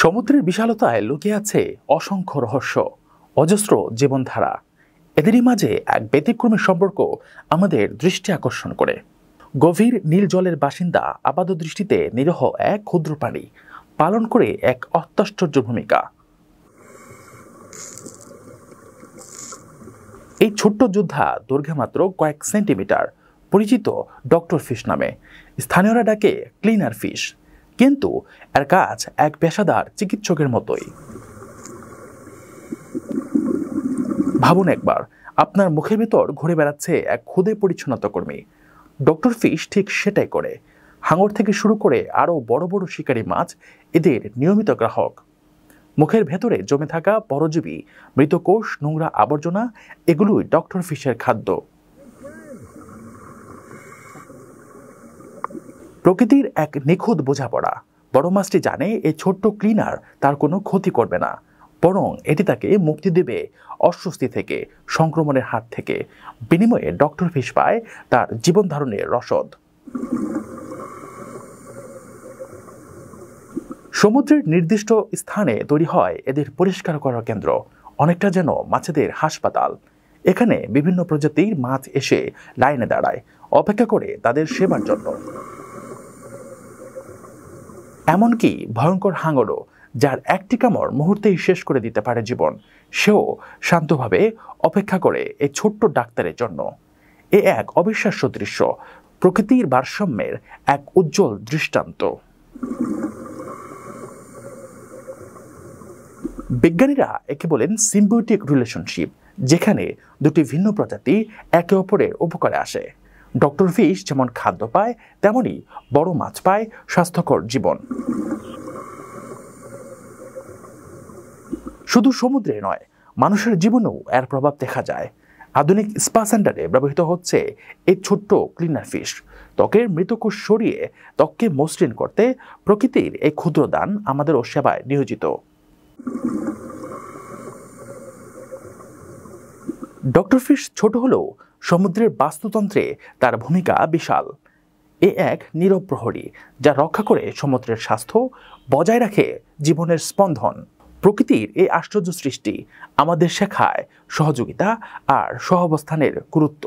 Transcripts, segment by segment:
সমুদ্রের বিশালতায় লুকিয়ে আছে অসংখ্য রহস্য, অজস্র জীবনধারা। এদেরই মাঝে এক ব্যতিক্রমী সম্পর্ক আমাদের দৃষ্টি আকর্ষণ করে। গভীর নীল জলের বাসিন্দা আপাত দৃষ্টিতে নিরীহ এক ক্ষুদ্র প্রাণী পালন করে এক অত্যাশ্চর্য ভূমিকা। এই ছোট্ট যোদ্ধা দৈর্ঘ্যে মাত্র কয়েক সেন্টিমিটার, পরিচিত ডক্টর ফিশ নামে। স্থানীয়রা ডাকে ক্লিনার ফিশ, কিন্তু এর কাজ এক পেশাদার চিকিৎসকের মতোই। ভাবুন একবার, আপনার মুখের ভেতর ঘুরে বেড়াচ্ছে এক ক্ষুদে পরিচ্ছন্নতা কর্মী। ডক্টর ফিশ ঠিক সেটাই করে। হাঙর থেকে শুরু করে আরও বড় বড় শিকারী মাছ এদের নিয়মিত গ্রাহক। মুখের ভেতরে জমে থাকা পরজীবী, মৃত কোষ, নোংরা আবর্জনা, এগুলোই ডক্টর ফিশের খাদ্য। প্রকৃতির এক নিখুঁত বোঝাপড়া। বড় মাছটি জানে এই ছোট্ট ক্লিনার তার কোনো ক্ষতি করবে না, বরং এটি তাকে মুক্তি দেবে অস্বস্তি থেকে, সংক্রমণের হাত থেকে। বিনিময়ে ডক্টর ফিশ পায় তার জীবন ধারণের রসদ। সমুদ্রের নির্দিষ্ট স্থানে তৈরি হয় এদের পরিষ্কার করার কেন্দ্র, অনেকটা যেন মাছেদের হাসপাতাল। এখানে বিভিন্ন প্রজাতির মাছ এসে লাইনে দাঁড়ায়, অপেক্ষা করে তাদের সেবার জন্য। এমনকি ভয়ঙ্কর হাঙরও, যার একটি কামড় মুহূর্তেই শেষ করে দিতে পারে জীবন, সেও শান্তভাবে অপেক্ষা করে এই ছোট্ট ডাক্তারের জন্য। এ এক অবিশ্বাস্য দৃশ্য, প্রকৃতির ভারসাম্যের এক উজ্জ্বল দৃষ্টান্ত। বিজ্ঞানীরা একে বলেন সিম্বিওটিক রিলেশনশিপ, যেখানে দুটি ভিন্ন প্রজাতি একে অপরের উপকারে আসে। ডক্টর ফিশ যেমন খাদ্য পায়, তেমনি বড় মাছ পায় স্বাস্থ্যকর জীবন। শুধু সমুদ্রে নয়, মানুষের জীবনেও এর প্রভাব দেখা যায়। আধুনিক স্পা সেন্টারে ব্যবহৃত হচ্ছে এই ছোট্ট ক্লিনার ফিশ। ত্বকের মৃতকোষ সরিয়ে ত্বককে মসৃণ করতে প্রকৃতির এই ক্ষুদ্র দান আমাদেরও সেবায় নিয়োজিত। ডক্টর ফিশ ছোট হলেও সমুদ্রের বাস্তুতন্ত্রে তার ভূমিকা বিশাল। এ এক নীরব প্রহরী, যা রক্ষা করে সমুদ্রের স্বাস্থ্য, বজায় রাখে জীবনের স্পন্দন। প্রকৃতির এই আশ্চর্য সৃষ্টি আমাদের শেখায় সহযোগিতা আর সহাবস্থানের গুরুত্ব।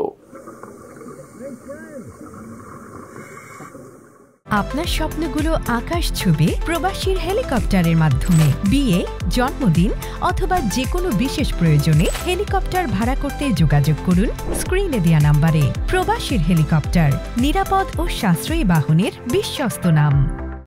আপনার স্বপ্নগুলো আকাশ ছুবে প্রবাসীর হেলিকপ্টারের মাধ্যমে। বিয়ে, জন্মদিন অথবা যে কোনো বিশেষ প্রয়োজনে হেলিকপ্টার ভাড়া করতে যোগাযোগ করুন স্ক্রিনে দেয়া নাম্বারে। প্রবাসীর হেলিকপ্টার, নিরাপদ ও সাশ্রয়ী বাহনের বিশ্বস্ত নাম।